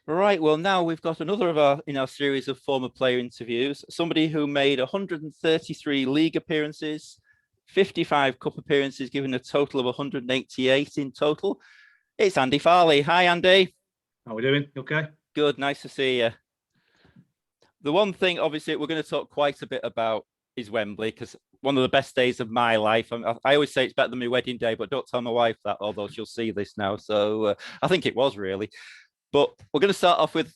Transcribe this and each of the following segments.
Right. Well, now we've got another of our in our series of former player interviews. Somebody who made 133 league appearances, 55 cup appearances, giving a total of 188 in total. It's Andy Farley. Hi, Andy. How are we doing? Okay. Good. Nice to see you. The one thing, obviously, we're going to talk quite a bit about is Wembley, because one of the best days of my life. I always say it's better than my wedding day, but don't tell my wife that, although she'll see this now. So I think it was really. But we're going to start off with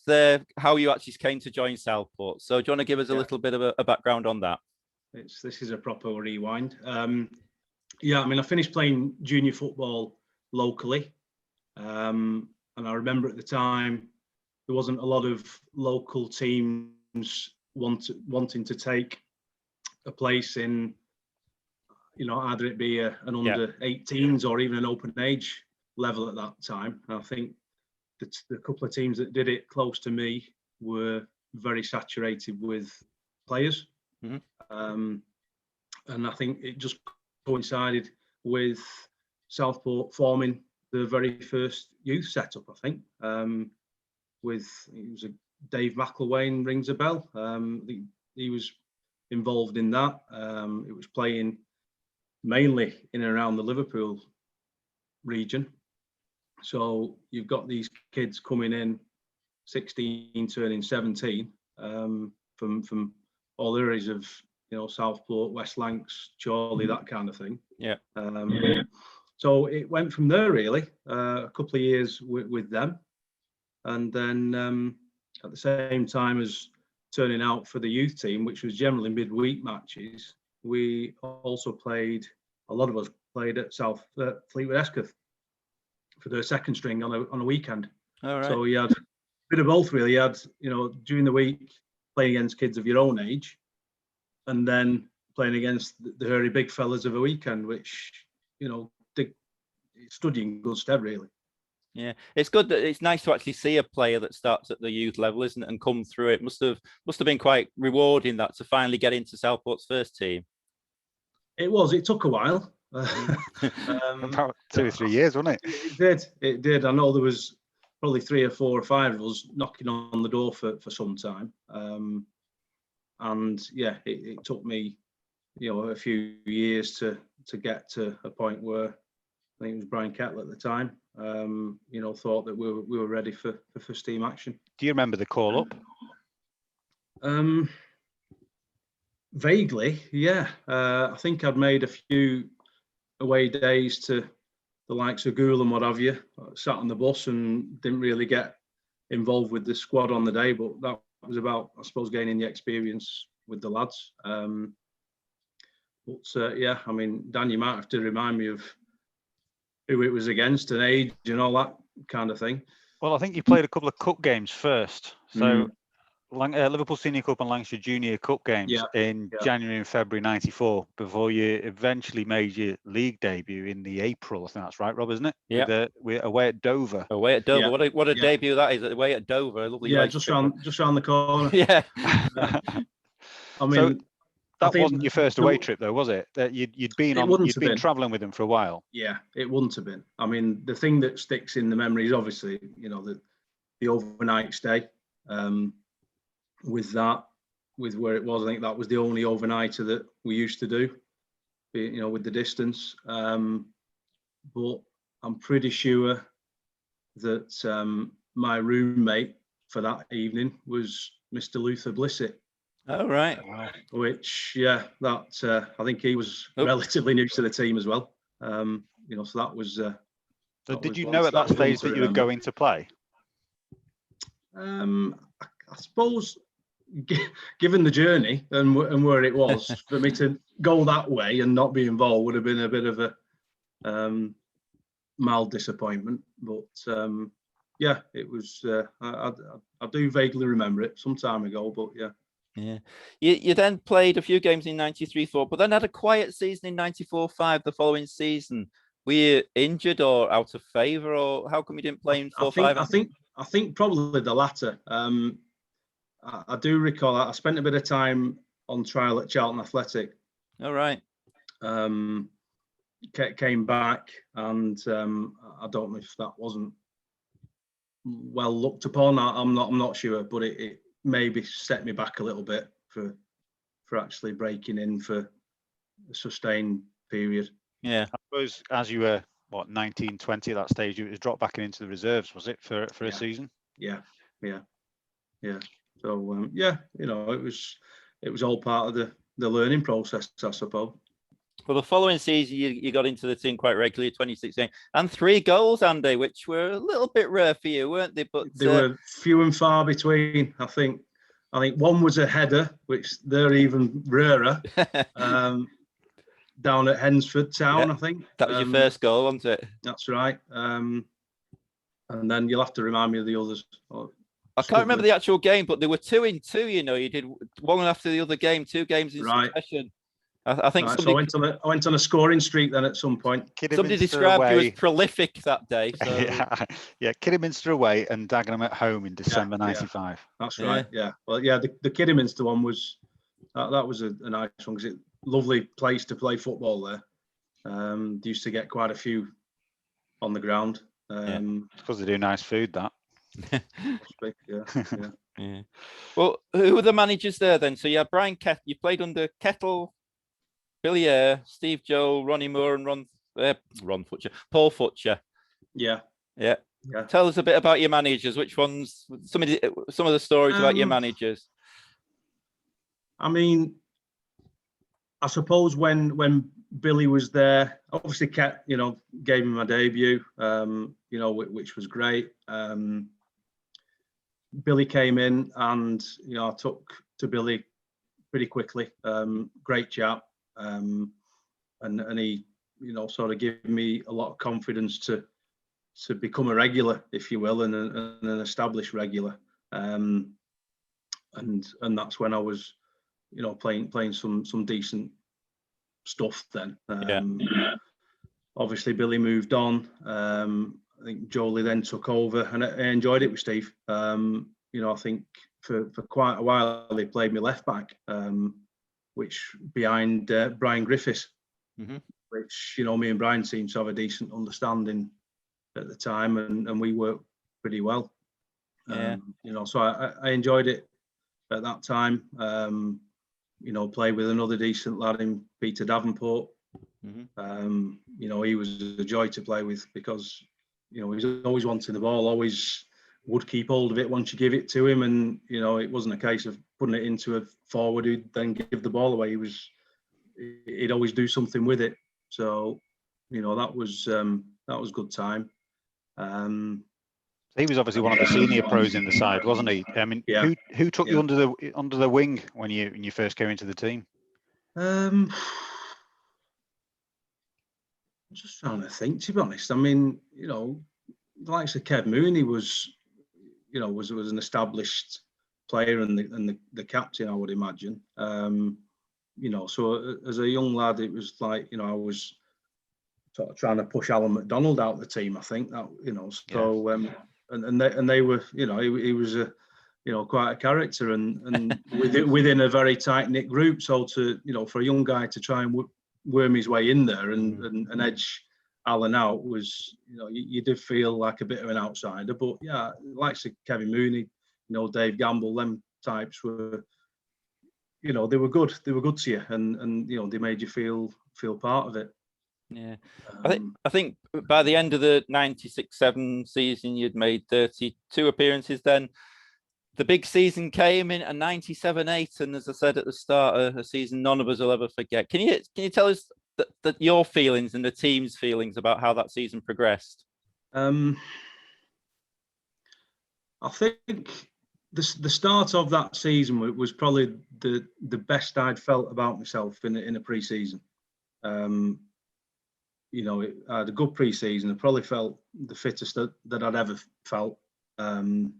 how you actually came to join Southport. So do you want to give us a little bit of a background on that? This is a proper rewind. I finished playing junior football locally. And I remember at the time, there wasn't a lot of local teams wanting to take a place in, either it be an under 18s or even an open age level at that time. And I think the couple of teams that did it close to me were very saturated with players. Mm-hmm. And I think it just coincided with Southport forming the very first youth setup, I think. It was a Dave McElwain, rings a bell. He was involved in that. It was playing mainly in and around the Liverpool region. So you've got these kids coming in, 16, turning 17, from all areas of, Southport, West Lancs, Chorley, that kind of thing. Yeah. So it went from there, really, a couple of years with them. And then at the same time as turning out for the youth team, which was generally midweek matches, we also a lot of us played at Fleetwood Escath for the second string on a weekend. All right. So you had a bit of both, really. You had, during the week playing against kids of your own age, and then playing against the very big fellas of a weekend, which, stood you in good stead, really. Yeah, it's good that it's nice to actually see a player that starts at the youth level, isn't it, and come through it. Must have been quite rewarding that to finally get into Southport's first team. It was. It took a while. About 2 or 3 years, wasn't it? It did. I know there was probably 3 or 4 or 5 of us knocking on the door for some time. And yeah, it took me, a few years to get to a point where I think it was Brian Kettle at the time, thought that we were ready for first team action. Do you remember the call up? Vaguely, yeah. I think I'd made a few away days to the likes of Goole and what have you. I sat on the bus and didn't really get involved with the squad on the day, but that was about, I suppose, gaining the experience with the lads. Dan, you might have to remind me of who it was against and age and all that kind of thing. Well, I think you played a couple of cup games first. So Liverpool Senior Cup and Lancashire Junior Cup games in January and February '94 before you eventually made your league debut in the April. I think that's right, Rob, isn't it? Yeah. We're away at Dover. Away at Dover. Yeah. What a debut that is, away at Dover. Lovely. Yeah, just round the corner. Yeah. That wasn't your first away trip, though, was it? You'd been travelling with them for a while. Yeah, it wouldn't have been. I mean, the thing that sticks in the memory is obviously, the overnight stay. With where it was, I think that was the only overnighter that we used to do, with the distance. But I'm pretty sure that my roommate for that evening was Mr. Luther Blissett. Oh, right. Which, I think he was relatively new to the team as well. So that was. So did you know at that stage that you were going to play? I suppose, given the journey and where it was, for me to go that way and not be involved would have been a bit of a mild disappointment. But it was. I do vaguely remember it some time ago, but yeah. Yeah, you then played a few games in '93-4, but then had a quiet season in '94-5 the following season. Were you injured or out of favour, or how come you didn't play in 4-5? I think probably the latter. I do recall I spent a bit of time on trial at Charlton Athletic. All right. Came back, and I don't know if that wasn't well looked upon. I'm not sure, but it maybe set me back a little bit for actually breaking in for a sustained period. Yeah. I suppose as you were 19, 20 at that stage, it was dropped back into the reserves, was it, for a season? Yeah. So it was all part of the learning process, I suppose. Well, the following season, you got into the team quite regularly, 2016, and 3 goals, Andy, which were a little bit rare for you, weren't they? But they were few and far between. I think one was a header, which they're even rarer. Down at Hensford Town, yeah, I think. That was your first goal, wasn't it? That's right. And then you'll have to remind me of the others. I can't remember the actual game, but there were 2 in 2, you did one after the other game, 2 games in succession. I think right, so I went on a scoring streak then at some point. Somebody described you as prolific that day. So. yeah, Kidderminster away and Dagenham at home in December '95. That's right. Yeah. Well, yeah, the Kidderminster one was that was a nice one, because it's a lovely place to play football there. Used to get quite a few on the ground. Because they do nice food, that. Yeah. Well, who were the managers there then? So you had Brian Kettle. You played under Kettle, Billy Eyre, Steve Joel, Ronnie Moore, and Paul Futcher. Yeah. Tell us a bit about your managers. Which ones? Some of the stories about your managers. I mean, I suppose when Billy was there, obviously gave him my debut, which was great. Billy came in, and I took to Billy pretty quickly. Great chap, and he sort of gave me a lot of confidence to become a regular, if you will, and an established regular. And that's when I was playing some decent stuff then. Obviously Billy moved on. I think Jolie then took over, and I enjoyed it with Steve. I think for quite a while they played me left back, which behind Brian Griffiths, which me and Brian seemed to have a decent understanding at the time, and we worked pretty well. So I enjoyed it at that time. Played with another decent lad in Peter Davenport. He was a joy to play with, because he was always wanting the ball, always would keep hold of it once you give it to him, and it wasn't a case of putting it into a forward who'd then give the ball away. He'd always do something with it. So that was good time. He was obviously one of the senior pros in the side, wasn't he? I mean, who took you under the wing when you first came into the team? I'm just trying to think, to be honest. I mean, the likes of Kev Mooney was an established player and the captain, I would imagine. So as a young lad, it was like I was sort of trying to push Alan McDonald out of the team. I think that so. And they were, he was a, quite a character, and within a very tight knit group. So for a young guy to try and worm his way in there and edge Alan out was, you did feel like a bit of an outsider. But yeah, likes of Kevin Mooney, Dave Gamble, them types were, they were good. They were good to you, and they made you feel part of it. Yeah, I think by the end of the 96-7 season, you'd made 32 appearances. Then the big season came in, a 97-8, and as I said at the start, a season none of us will ever forget. Can you tell us that your feelings and the team's feelings about how that season progressed? I think the start of that season was probably the best I'd felt about myself in a pre-season. I had a good pre-season. I probably felt the fittest that I'd ever felt, and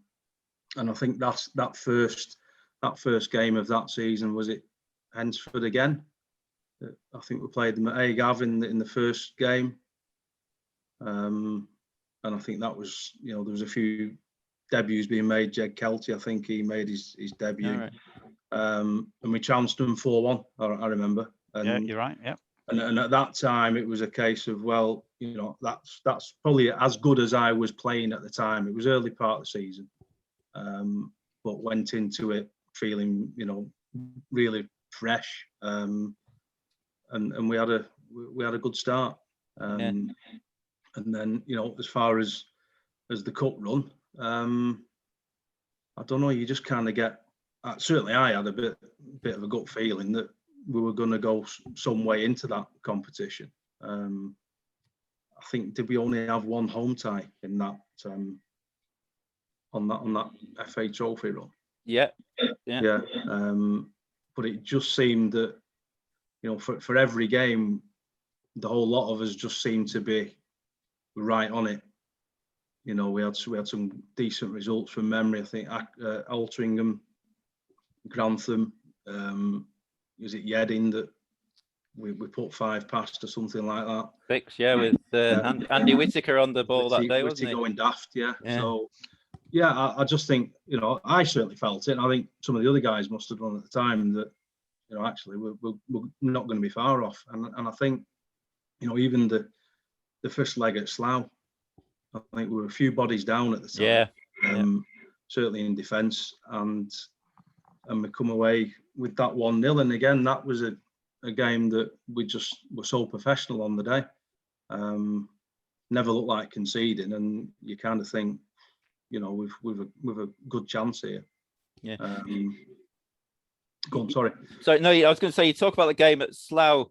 I think that first game of that season was it Hensford again. I think we played them at Agav in the first game, and I think that was there was a few debuts being made. Jed Kelty, I think he made his debut, and we trounced them 4-1. I remember. And, yeah, you're right. Yeah. And at that time, it was a case of, well, that's probably as good as I was playing at the time. It was early part of the season, but went into it feeling, really fresh, and we had a good start. And then, as far as the cup run, I don't know. You just kind of get. Certainly, I had a bit of a gut feeling that we were going to go some way into that competition. I think, did we only have one home tie in that on that FA Trophy run? Yeah. But it just seemed that, for every game, the whole lot of us just seemed to be right on it. We had some decent results from memory. I think Altrincham, Grantham, is it Yedding that we put 5 past or something like that? 6, with Andy Whittaker on the ball that day, wasn't he? Going daft, yeah. So, I just think, I certainly felt it. And I think some of the other guys must have done at the time that, actually we're not going to be far off. And I think, even the first leg at Slough, I think we were a few bodies down at the time. Certainly in defence, and we come away with that 1-0. And again, that was a game that we just were so professional on the day. Never looked like conceding, and you kind of think, we've a good chance here. Yeah. Go on, sorry. So no, I was going to say, you talk about the game at Slough.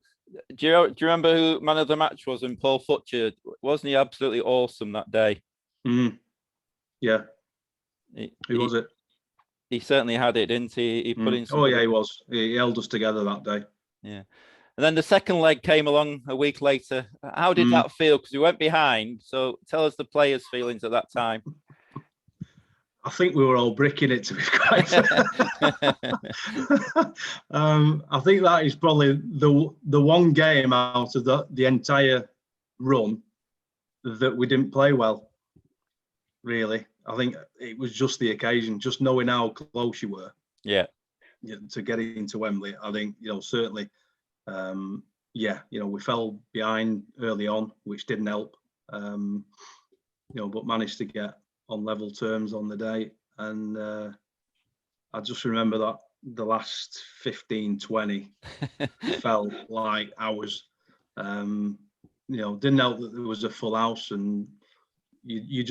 Do you remember who man of the match was? And Paul Futcher, wasn't he absolutely awesome that day? Yeah. Who was it? He certainly had it, didn't he? He put in some. Oh yeah, he was. He held us together that day. Yeah. And then the second leg came along a week later. How did that feel? Because we went behind. So tell us the players' feelings at that time. I think we were all bricking it, to be quite fair. I think that is probably the one game out of the entire run that we didn't play well, really. I think it was just the occasion, just knowing how close you were. Yeah. To get into Wembley. I think, certainly, we fell behind early on, which didn't help, but managed to get on level terms on the day. And I just remember that the last 15-20 felt like hours. Didn't help that there was a full house, and you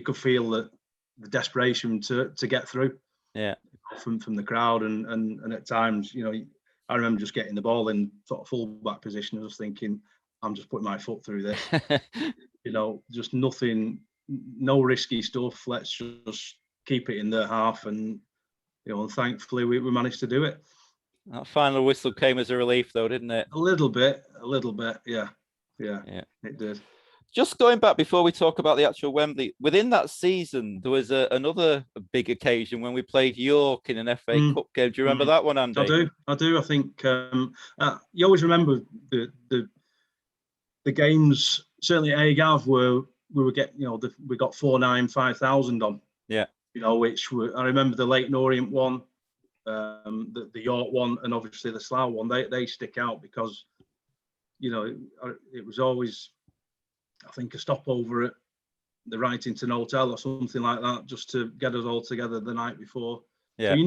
could feel that the desperation to get through. Yeah. From the crowd, and at times, I remember just getting the ball in sort of full-back position and just thinking, I'm just putting my foot through this. Just nothing, no risky stuff. Let's just keep it in their half, and and thankfully we managed to do it. That final whistle came as a relief, though, didn't it? A little bit, yeah. It did. Just going back before we talk about the actual Wembley, within that season, there was another big occasion when we played York in an FA Cup game. Do you remember that one, Andy? I do. I think you always remember the games. Certainly at Agav, where we were getting, we got 4-9, 5,000 on. Yeah. Which I remember the Leyton Orient one, the York one, and obviously the Slough one. They stick out because, it was always, I think, a stopover at the Wrightington Hotel or something like that, just to get us all together the night before. Yeah. So you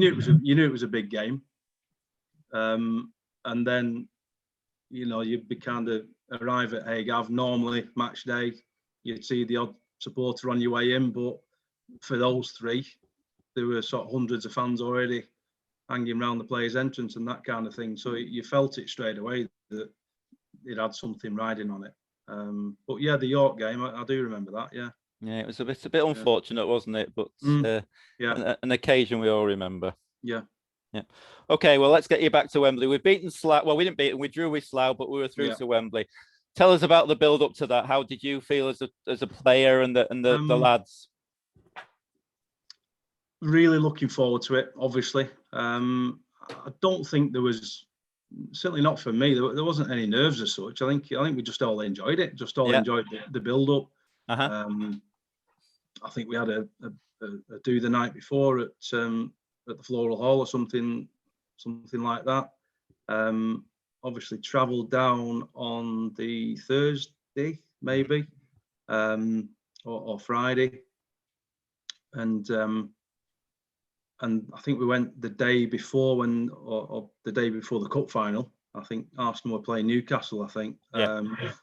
knew it was a big game. And then, you'd be kind of arrive at Agav. Normally match day, you'd see the odd supporter on your way in, but for those three, there were sort of hundreds of fans already hanging around the players' entrance and that kind of thing. So you felt it straight away that it had something riding on it. But yeah, the York game, I do remember that. Yeah, it was a bit unfortunate, wasn't it? But an occasion we all remember. Yeah. Okay, well, let's get you back to Wembley. We've beaten Slough. Well, we didn't beat them. We drew with Slough, but we were through to Wembley. Tell us about the build up to that. How did you feel as a player and the lads? Really looking forward to it. Obviously, I don't think there was. Certainly not for me. There wasn't any nerves as such. I think we just all enjoyed it. Just all enjoyed the build up. I think we had a do the night before at the Floral Hall or something like that. obviously travelled down on the Thursday, maybe, or Friday, and I think we went the day before or the day before the cup final. I think Arsenal were playing Newcastle. I think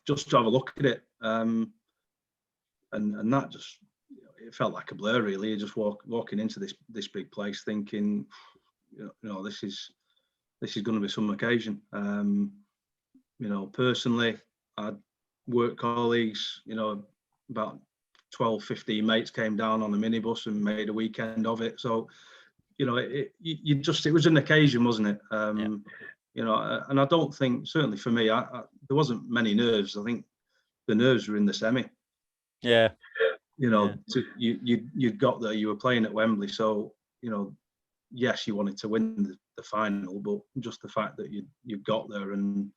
just to have a look at it, and that just, it felt like a blur really. Just walking into this big place, thinking, this is going to be some occasion. Personally, I had work colleagues, about 12, 15 mates came down on a minibus and made a weekend of it. So, it was an occasion, wasn't it? And I don't think, certainly for me, there wasn't many nerves. I think the nerves were in the semi. Yeah. You got there, you were playing at Wembley. So, yes, you wanted to win the final, but just the fact that you got there, and,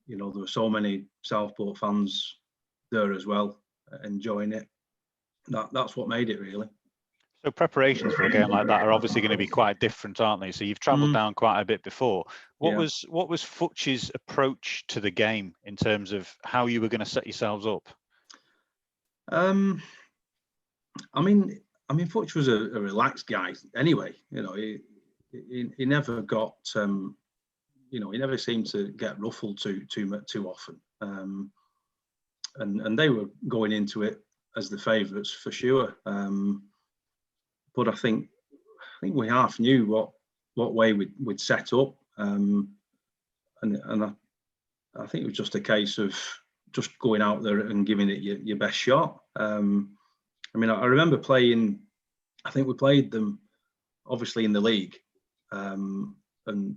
there were so many Southport fans there as well, enjoying it. That's what made it, really. So preparations for a game like that are obviously going to be quite different, aren't they? So you've travelled down quite a bit before. What was Futch's approach to the game in terms of how you were going to set yourselves up? I mean, Futch was a relaxed guy anyway. He never got, he never seemed to get ruffled too often. And they were going into it as the favourites for sure. But I think we half knew what way we'd set up, and I think it was just a case of just going out there and giving it your best shot. I remember playing. I think we played them obviously in the league, and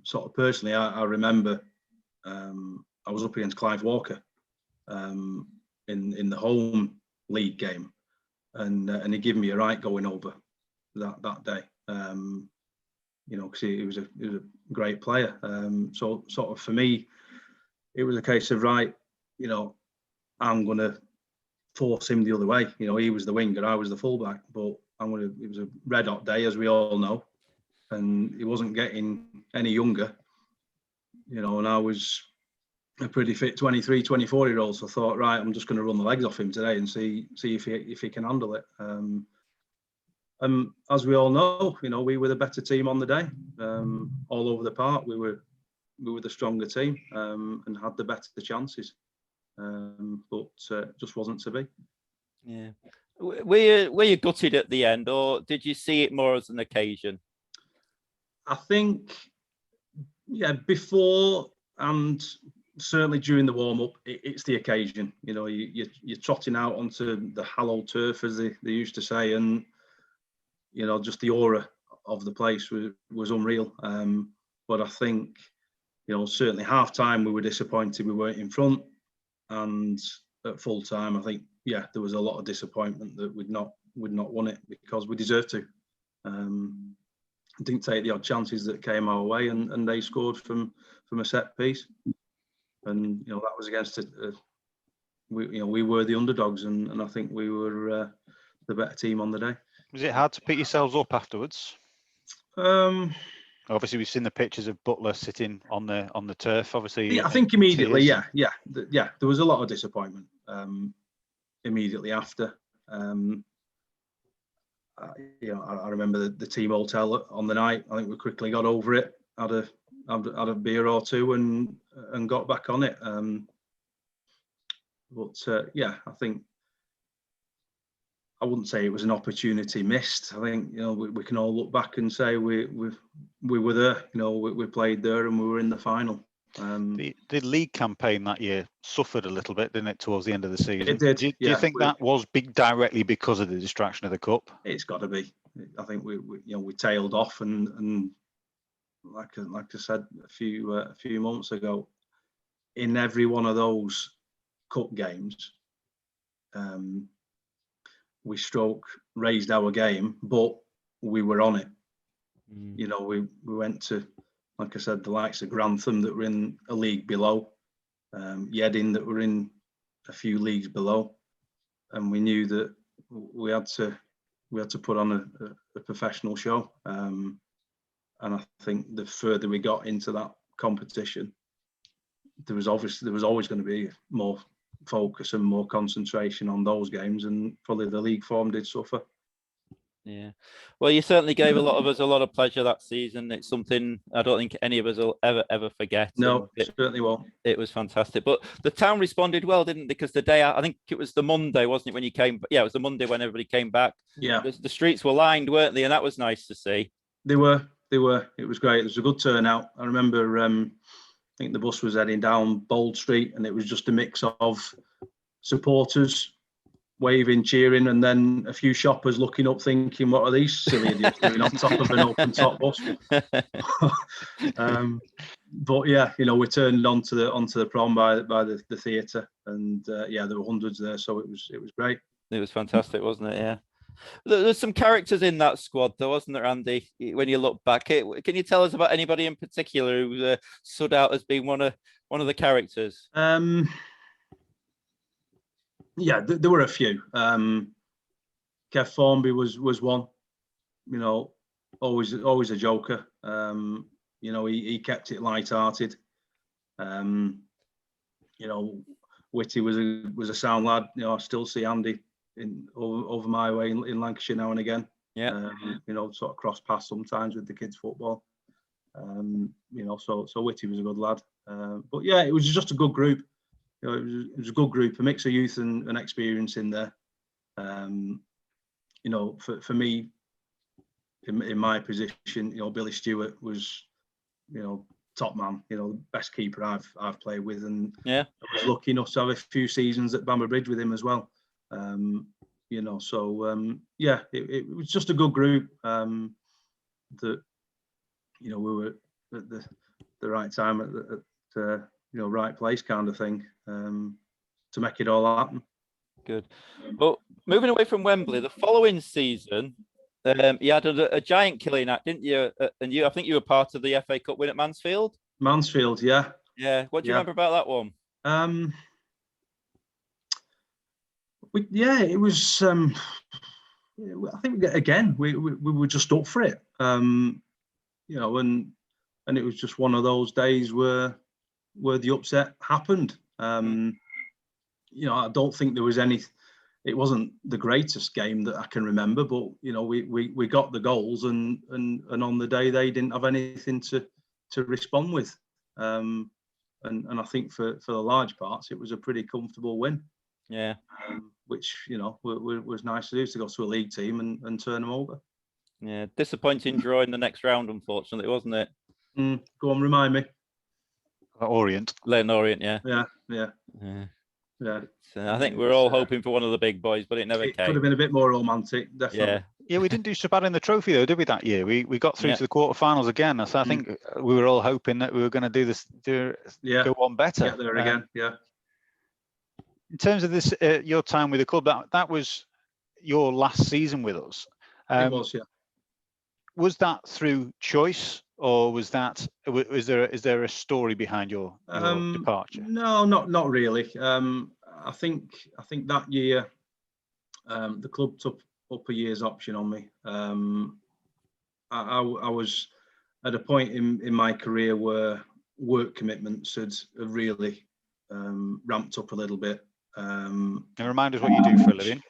sort of personally, I remember I was up against Clive Walker in the home league game, and he gave me a right going over that day, because he was a great player. So sort of for me, it was a case of, right, I'm going to force him the other way. He was the winger, I was the fullback, but it was a red hot day, as we all know, and he wasn't getting any younger, and I was a pretty fit 23, 24-year-old. So I thought, right, I'm just going to run the legs off him today and see if he can handle it. As we all know, we were the better team on the day, all over the park. We were the stronger team, and had the better chances, but just wasn't to be. Yeah. Were you gutted at the end, or did you see it more as an occasion? I think, before and certainly during the warm-up, it's the occasion. You're trotting out onto the hallowed turf, as they used to say, and just the aura of the place was unreal. But I think, certainly half time we were disappointed we weren't in front, and at full time I think there was a lot of disappointment that we'd not won it, because we deserved to. Didn't take the odd chances that came our way, and they scored from a set piece, and that was against we were the underdogs, and I think we were the better team on the day. Was it hard to pick yourselves up afterwards? Obviously, we've seen the pictures of Butler sitting on the turf. Obviously, I think immediately, there was a lot of disappointment immediately after. I remember the team hotel on the night. I think we quickly got over it, had a beer or two, and got back on it. I think I wouldn't say it was an opportunity missed. I think we can all look back and say we were there. We played there and we were in the final. The league campaign that year suffered a little bit, didn't it, towards the end of the season? It did. Do you think that was directly because of the distraction of the cup? It's got to be. I think we tailed off, and like I said a few months ago, in every one of those cup games, we raised our game, but we were on it. We went to, like I said, the likes of Grantham that were in a league below, Yeading that were in a few leagues below, and we knew that we had to put on a professional show. And I think the further we got into that competition, there was always going to be more focus and more concentration on those games, and probably the league form did suffer. Yeah, well, you certainly gave a lot of us a lot of pleasure that season. It's something I don't think any of us will ever forget. No, certainly won't. It was fantastic. But the town responded well, didn't they? Because the day, I think it was the Monday, wasn't it, when you came? Yeah, it was the Monday when everybody came back. Yeah, the streets were lined, weren't they? And that was nice to see. They were. It was great. It was a good turnout. I remember. I think the bus was heading down Bold Street, and it was just a mix of supporters waving, cheering, and then a few shoppers looking up thinking, what are these silly idiots doing on top of an open top bus? But yeah, we turned onto the prom by the theatre, and yeah, there were hundreds there, so it was great. It was fantastic, wasn't it? Yeah. There's some characters in that squad, though, wasn't there, Andy? When you look back, can you tell us about anybody in particular who stood out as being one of the characters? Yeah, there were a few. Kev Formby was one. Always a joker. He kept it light-hearted. Whitty was a sound lad. I still see Andy over my way in Lancashire now and again. Yeah. Sort of cross paths sometimes with the kids' football. So Whitty was a good lad. But yeah, it was just a good group. It was a good group, a mix of youth and experience in there. For me, in my position, Billy Stewart was, top man. The best keeper I've played with, and yeah, I was lucky enough to have a few seasons at Bamber Bridge with him as well. Yeah, it was just a good group. That we were at the right time at right place, kind of thing, to make it all happen. Good. Well, moving away from Wembley, the following season, you had a giant killing act, didn't you? And I think you were part of the FA Cup win at Mansfield. Mansfield, yeah. Yeah. What do you remember about that one? It was. I think again we were just up for it. And it was just one of those days where the upset happened. I don't think there was any. It wasn't the greatest game that I can remember, but we got the goals, and on the day they didn't have anything to respond with. And I think for the large parts it was a pretty comfortable win. Yeah. Which was nice to do, to go to a league team and turn them over. Yeah, disappointing draw in the next round, unfortunately, wasn't it? Go on, remind me. Orient. Leighton Orient, yeah. Yeah. So I think we're all hoping for one of the big boys, but it never came. Could have been a bit more romantic, definitely. Yeah, we didn't do so bad in the trophy though, did we? That year, we got through to the quarterfinals again. So I think we were all hoping that we were going to go on better. Get there again, yeah. In terms of this, your time with the club, that was your last season with us. It was, yeah. Was that through choice, or is there a story behind your departure? No, not really. I think that year the club took up a year's option on me. I was at a point in my career where work commitments had really ramped up a little bit. And remind us what you do for a living.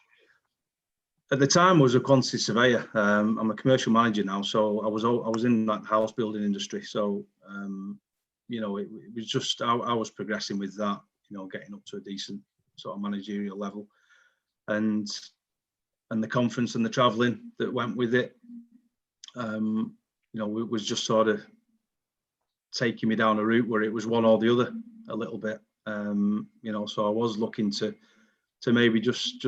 At the time, I was a quantity surveyor. I'm a commercial manager now, so I was in that house building industry. So it was just I was progressing with that, getting up to a decent sort of managerial level, and the conference and the travelling that went with it, it was just sort of taking me down a route where it was one or the other a little bit. So I was looking to maybe just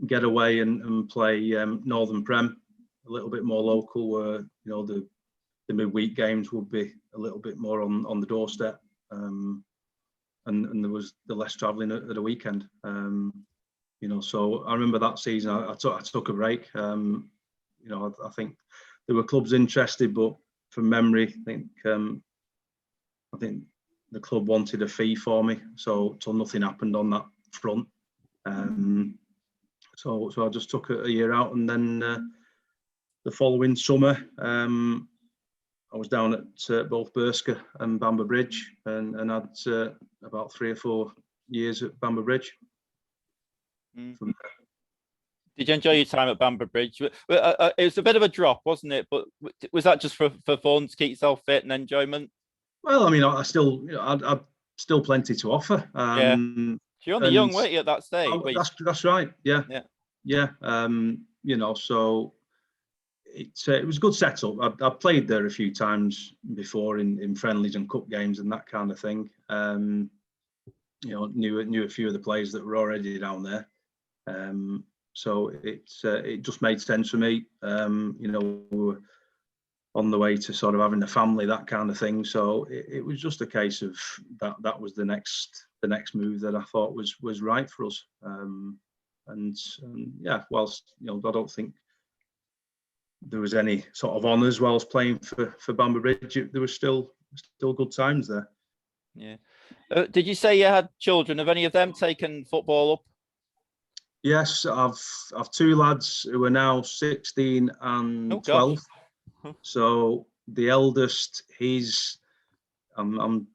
get away and play Northern Prem, a little bit more local, where the midweek games would be a little bit more on the doorstep, and there was the less travelling at the weekend. So I remember that season I took a break. I think there were clubs interested, but from memory, I think the club wanted a fee for me, so nothing happened on that front. So I just took a year out, and then the following summer, I was down at both Berska and Bamber Bridge, and had about 3 or 4 years at Bamber Bridge. Did you enjoy your time at Bamber Bridge? It was a bit of a drop, wasn't it? But was that just for fun, to keep yourself fit and enjoyment? Well, I mean, I still, I'd still plenty to offer. Yeah. You're only young, weren't you, at that stage? That's right. Yeah. Yeah. You know, so it was a good setup. I played there a few times before in friendlies and cup games and that kind of thing. You know, knew a few of the players that were already down there. So it just made sense for me. You know, we were on the way to sort of having a family, that kind of thing. So it was just a case of that was the next move that I thought was right for us. And yeah, whilst, you know, I don't think there was any sort of honours whilst playing for Bamber Bridge, there was still good times there. Yeah. Did you say you had children? Have any of them taken football up? Yes, I've 2 lads who are now 16 and 12. So the eldest, I'm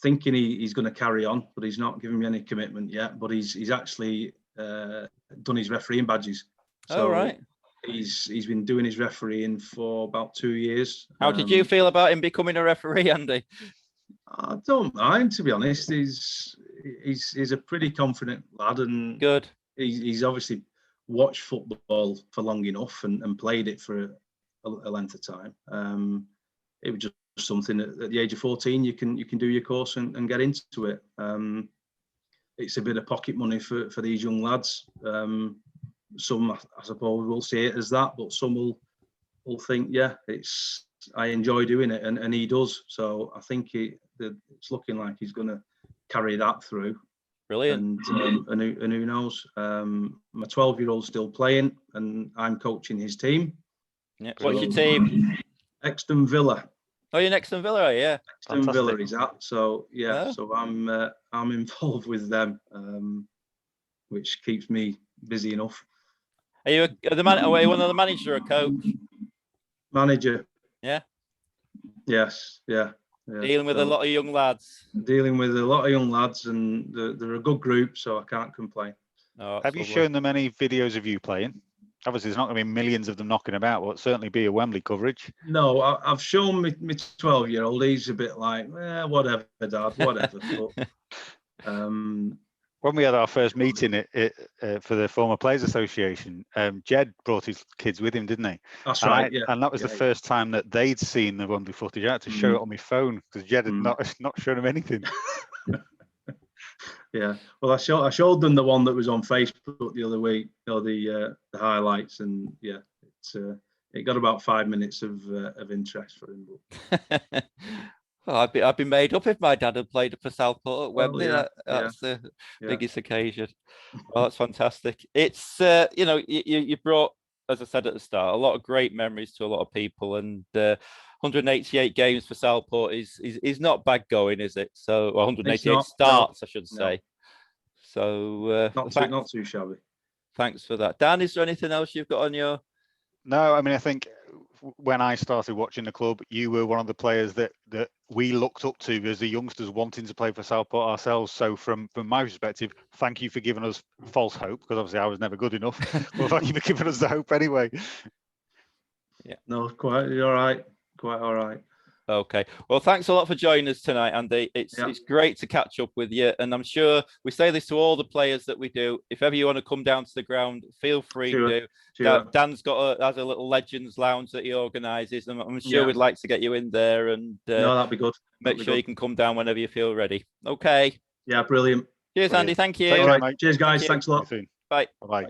thinking he's going to carry on, but he's not giving me any commitment yet. But he's actually done his refereeing badges. So right. He's been doing his refereeing for about 2 years. How did you feel about him becoming a referee, Andy? I don't mind, to be honest. He's a pretty confident lad, and good. He's obviously watched football for long enough and played it for a length of time. It was just something at the age of 14 you can do your course and get into it. It's a bit of pocket money for these young lads. Some, I suppose, will see it as that, but some will think, yeah, I enjoy doing it, and he does. So I think it's looking like he's going to carry that through. Brilliant. And who knows? My 12-year-old's still playing, and I'm coaching his team. Yeah. What's your team? Exton Villa. Oh, you're in Exton Villa, yeah. Exton Villa is at. So yeah, so I'm involved with them, which keeps me busy enough. Are you are you one of the managers or a coach? Manager. Yeah. Yes. Yeah. Dealing with a lot of young lads. Dealing with a lot of young lads, and they're a good group, so I can't complain. Oh, have you shown them any videos of you playing? Obviously, there's not going to be millions of them knocking about, but certainly be a Wembley coverage. No, I've shown my 12-year-old. He's a bit like, whatever, Dad, whatever. But, when we had our first meeting for the Former Players Association, Jed brought his kids with him, didn't he? That's right, yeah. And that was the first time that they'd seen the Wembley footage. I had to show it on my phone because Jed had not shown them anything. Yeah, well, I showed them the one that was on Facebook the other week, you know, the highlights, and yeah, it got about 5 minutes of interest for him. Well, I'd be made up if my dad had played for Southport at Wembley. Well, that's the biggest occasion. Well, that's fantastic. It's you know, you brought, as I said at the start, a lot of great memories to a lot of people, and 188 games for Southport is not bad going, is it? So 188 starts, I should say. So not too shabby. Thanks for that, Dan. Is there anything else you've got on your? No, I mean, I think when I started watching the club, you were one of the players that we looked up to as the youngsters wanting to play for Southport ourselves. So from my perspective, thank you for giving us false hope, because obviously I was never good enough. Well, thank you for giving us the hope anyway. Yeah. No, quite all right. Quite all right. Okay. Well, thanks a lot for joining us tonight, Andy. It's great to catch up with you. And I'm sure we say this to all the players that we do. If ever you want to come down to the ground, feel free to. Sure. Dan's has a little Legends Lounge that he organises, and I'm sure we'd like to get you in there. And no, that'd be good. Make sure you can come down whenever you feel ready. Okay. Yeah, brilliant. Cheers, Andy. Thank you. All right. Cheers, guys. Thanks a lot. Bye. Bye.